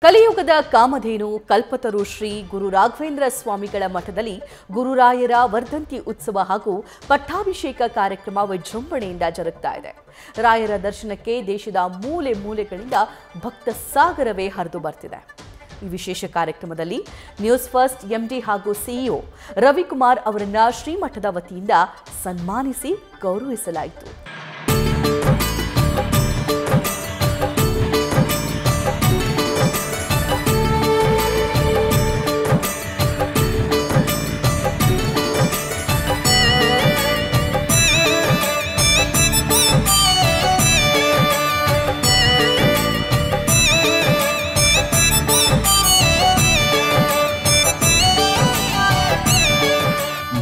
ಕಲಿಯುಗದ ಕಾಮಧೇನು ಕಲ್ಪತರು ಶ್ರೀ ಗುರು ರಾಘವೇಂದ್ರ ಸ್ವಾಮಿಗಳ ಮಠದಲ್ಲಿ ಗುರುರಾಯರ ವರ್ಧಂತಿ ಉತ್ಸವ ಹಾಗೂ ಪಟ್ಟಾಭಿಷೇಕ ಕಾರ್ಯಕ್ರಮ ವಿಜೃಂಭಣೆಯಿಂದ ಜರುಗ್ತಾ ಇದೆ. ರಾಯರ ದರ್ಶನಕ್ಕೆ ದೇಶದ ಮೂಲೆ ಮೂಲೆಗಳಿಂದ ಭಕ್ತ ಸಾಗರವೇ ಹರಿದು ಬರ್ತಿದೆ. ಈ ವಿಶೇಷ ಕಾರ್ಯಕ್ರಮದಲ್ಲಿ ನ್ಯೂಸ್ ಫಸ್ಟ್ ಎಂಡಿ ಹಾಗೂ ಸಿಇಒ ರವಿಕುಮಾರ್ ಅವರನ್ನ ಶ್ರೀಮಠದ ವತಿಯಿಂದ ಸನ್ಮಾನಿಸಿ ಗೌರವಿಸಲಾಯಿತು.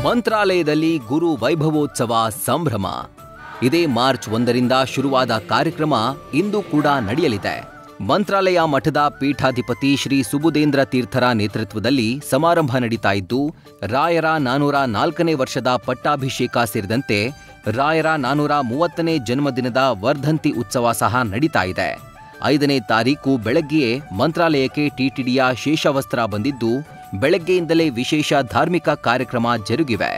ಮಂತ್ರಾಲಯದಲ್ಲಿ ಗುರು ವೈಭವೋತ್ಸವ ಸಂಭ್ರಮ. ಇದೇ ಮಾರ್ಚ್ 1ರಿಂದ ಶುರುವಾದ ಕಾರ್ಯಕ್ರಮ ಇಂದು ಕೂಡ ನಡೆಯಲಿದೆ. ಮಂತ್ರಾಲಯ ಮಠದ ಪೀಠಾಧಿಪತಿ ಶ್ರೀ ಸುಬುಧೇಂದ್ರ ತೀರ್ಥರ ನೇತೃತ್ವದಲ್ಲಿ ಸಮಾರಂಭ ನಡೀತಾ ಇದ್ದು, ರಾಯರ 404ನೇ ವರ್ಷದ ಪಟ್ಟಾಭಿಷೇಕ ಸೇರಿದಂತೆ ರಾಯರ 430ನೇ ಜನ್ಮದಿನದ ವರ್ಧಂತಿ ಉತ್ಸವ ಸಹ ನಡೀತಾ ಇದೆ. 5ನೇ ತಾರೀಕು ಬೆಳಗ್ಗೆಯೇ ಮಂತ್ರಾಲಯಕ್ಕೆ ಟಿಟಿಡಿಯ ಶೇಷವಸ್ತ್ರ ಬಂದಿದ್ದು, ಬೆಳಗ್ಗೆಯಿಂದಲೇ ವಿಶೇಷ ಧಾರ್ಮಿಕ ಕಾರ್ಯಕ್ರಮ ಜರುಗಿವೆ.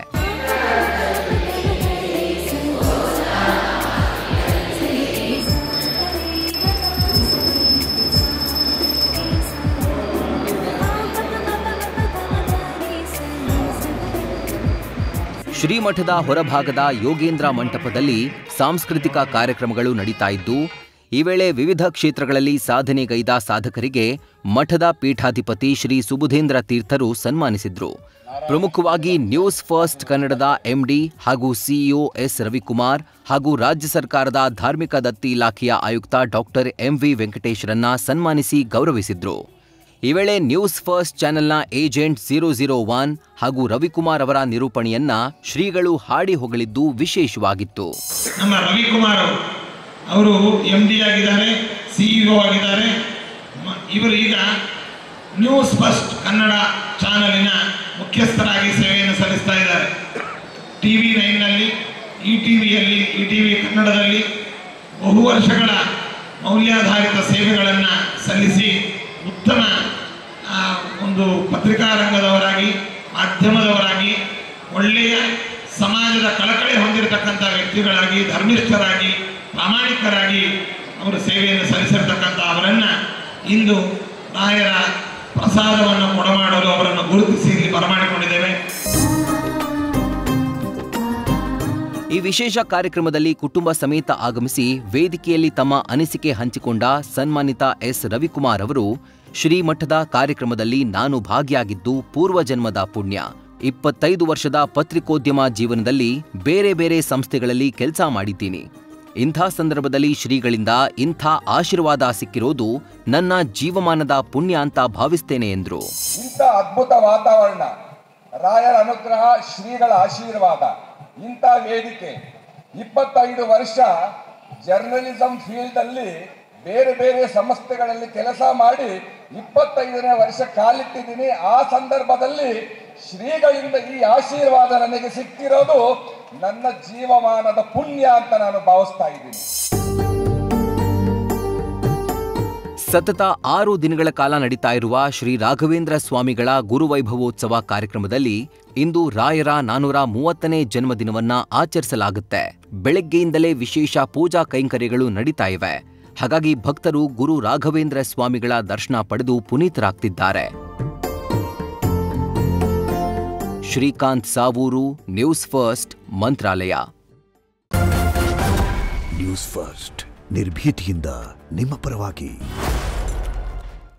ಶ್ರೀಮಠದ ಹೊರಭಾಗದ ಯೋಗೇಂದ್ರ ಮಂಟಪದಲ್ಲಿ ಸಾಂಸ್ಕೃತಿಕ ಕಾರ್ಯಕ್ರಮಗಳು ನಡೀತಾ ಇದ್ದು, ಈ ವೇಳೆ ವಿವಿಧ ಕ್ಷೇತ್ರಗಳಲ್ಲಿ ಸಾಧನೆಗೈದ ಸಾಧಕರಿಗೆ ಮಠದ ಪೀಠಾಧಿಪತಿ ಶ್ರೀ ಸುಬುಧೇಂದ್ರ ತೀರ್ಥರು ಸನ್ಮಾನಿಸಿದ್ರು. ಪ್ರಮುಖವಾಗಿ ನ್ಯೂಸ್ ಫಸ್ಟ್ ಕನ್ನಡದ ಎಂಡಿ ಹಾಗೂ ಸಿಇಒ ಎಸ್ ರವಿಕುಮಾರ್ ಹಾಗೂ ರಾಜ್ಯ ಸರ್ಕಾರದ ಧಾರ್ಮಿಕ ದತ್ತಿ ಇಲಾಖೆಯ ಆಯುಕ್ತ ಡಾಕ್ಟರ್ ಎಂವಿ ವೆಂಕಟೇಶ್ರನ್ನ ಸನ್ಮಾನಿಸಿ ಗೌರವಿಸಿದ್ರು. ಈ ವೇಳೆ ನ್ಯೂಸ್ ಫಸ್ಟ್ ಚಾನೆಲ್ನ ಏಜೆಂಟ್ 001 ಹಾಗೂ ರವಿಕುಮಾರ್ ಅವರ ನಿರೂಪಣೆಯನ್ನ ಶ್ರೀಗಳು ಹಾಡಿ ಹೊಗಳಿದ್ದು ವಿಶೇಷವಾಗಿತ್ತು. ನಮ್ಮ ರವಿಕುಮಾರ್ ಅವರು ಎಂಡಿ ಆಗಿದ್ದಾರೆ, ಸಿಇಒ ಆಗಿದ್ದಾರೆ. ಇವರು ಈಗ ನ್ಯೂಸ್ ಫಸ್ಟ್ ಕನ್ನಡ ಚಾನಲಿನ ಮುಖ್ಯಸ್ಥರಾಗಿ ಸೇವೆಯನ್ನು ಸಲ್ಲಿಸ್ತಾ ಇದ್ದಾರೆ. TV 9ನಲ್ಲಿ, ಇಟಿವಿ ಕನ್ನಡದಲ್ಲಿ ಬಹು ವರ್ಷಗಳ ಮೌಲ್ಯಾಧಾರಿತ ಸೇವೆಗಳನ್ನು ಸಲ್ಲಿಸಿ ಉತ್ತಮ ಒಂದು ಪತ್ರಿಕಾ ರಂಗದವರಾಗಿ, ಮಾಧ್ಯಮದವರಾಗಿ, ಒಳ್ಳೆಯ ಸಮಾಜದ ಕಳಕಳಿ ಹೊಂದಿರತಕ್ಕಂಥ ವ್ಯಕ್ತಿಗಳಾಗಿ, ಧರ್ಮಿಷ್ಠರಾಗಿ, ಪ್ರಾಮಾಣಿಕರಾಗಿ ಅವರು ಸೇವೆಯನ್ನು ಸಲ್ಲಿಸಿರ್ತಕ್ಕಂಥ ಅವರನ್ನು ಇಂದು ರಾಯರ ಪ್ರಸಾದವನ್ನು ಕೊಡಮಾಡಲು ಅವರನ್ನು ಗುರುತಿಸಿ ಇಲ್ಲಿ ಬರಮಾಡಿಕೊಂಡಿದ್ದೇವೆ. ಈ ವಿಶೇಷ ಕಾರ್ಯಕ್ರಮದಲ್ಲಿ ಕುಟುಂಬ ಸಮೇತ ಆಗಮಿಸಿ ವೇದಿಕೆಯಲ್ಲಿ ತಮ್ಮ ಅನಿಸಿಕೆ ಹಂಚಿಕೊಂಡ ಸನ್ಮಾನಿತ ಎಸ್ ರವಿಕುಮಾರ್ ಅವರು, ಶ್ರೀಮಠದ ಕಾರ್ಯಕ್ರಮದಲ್ಲಿ ನಾನು ಭಾಗಿಯಾಗಿದ್ದು ಪೂರ್ವಜನ್ಮದ ಪುಣ್ಯ. 25 ವರ್ಷದ ಪತ್ರಿಕೋದ್ಯಮ ಜೀವನದಲ್ಲಿ ಬೇರೆ ಬೇರೆ ಸಂಸ್ಥೆಗಳಲ್ಲಿ ಕೆಲಸ ಮಾಡಿದ್ದೀನಿ. ಇಂಥ ಸಂದರ್ಭದಲ್ಲಿ ಶ್ರೀಗಳಿಂದ ಇಂಥ ಆಶೀರ್ವಾದ ಸಿಕ್ಕಿರೋದು ನನ್ನ ಜೀವಮಾನದ ಪುಣ್ಯ ಅಂತ ಭಾವಿಸ್ತೇನೆ ಎಂದರು. ಇಂಥ ಅದ್ಭುತ ವಾತಾವರಣ, ರಾಯರ ಅನುಗ್ರಹ, ಶ್ರೀಗಳ ಆಶೀರ್ವಾದ, ಇಂಥ ವೇದಿಕೆ. 25 ವರ್ಷ ಜರ್ನಲಿಸಂ ಫೀಲ್ಡ್ ಅಲ್ಲಿ ಬೇರೆ ಬೇರೆ ಸಂಸ್ಥೆಗಳಲ್ಲಿ ಕೆಲಸ ಮಾಡಿ 25ನೇ ವರ್ಷ ಕಾಲಿಟ್ಟಿದ್ದೀನಿ. ಆ ಸಂದರ್ಭದಲ್ಲಿ ಶ್ರೀಗಳಿಂದ ಈ ಆಶೀರ್ವಾದ ನನಗೆ ಸಿಕ್ಕಿರೋದು ನನ್ನ ಜೀವಮಾನದ ಪುಣ್ಯ ಅಂತ ನಾನು ಭಾವಿಸ್ತಾ ಇದ್ದೀನಿ. ಸತತ 6 ದಿನಗಳ ಕಾಲ ನಡೀತಾ ಇರುವ ಶ್ರೀ ರಾಘವೇಂದ್ರ ಸ್ವಾಮಿಗಳ ಗುರುವೈಭವೋತ್ಸವ ಕಾರ್ಯಕ್ರಮದಲ್ಲಿ ಇಂದು ರಾಯರ 430ನೇ ಜನ್ಮದಿನವನ್ನ ಆಚರಿಸಲಾಗುತ್ತೆ. ಬೆಳಗ್ಗೆಯಿಂದಲೇ ವಿಶೇಷ ಪೂಜಾ ಕೈಂಕರ್ಯಗಳು ನಡೀತಾ ಇವೆ. ಹಾಗಾಗಿ ಭಕ್ತರು ಗುರು ರಾಘವೇಂದ್ರ ಸ್ವಾಮಿಗಳ ದರ್ಶನ ಪಡೆದು ಪುನೀತರಾಗ್ತಿದ್ದಾರೆ. ಶ್ರೀಕಾಂತ್ ಸಾವೂರು, ನ್ಯೂಸ್ ಫಸ್ಟ್, ಮಂತ್ರಾಲಯ. ನ್ಯೂಸ್ ಫಸ್ಟ್ ನಿರ್ಭೀತಿಯಿಂದ ನಿಮ್ಮ ಪರವಾಗಿ.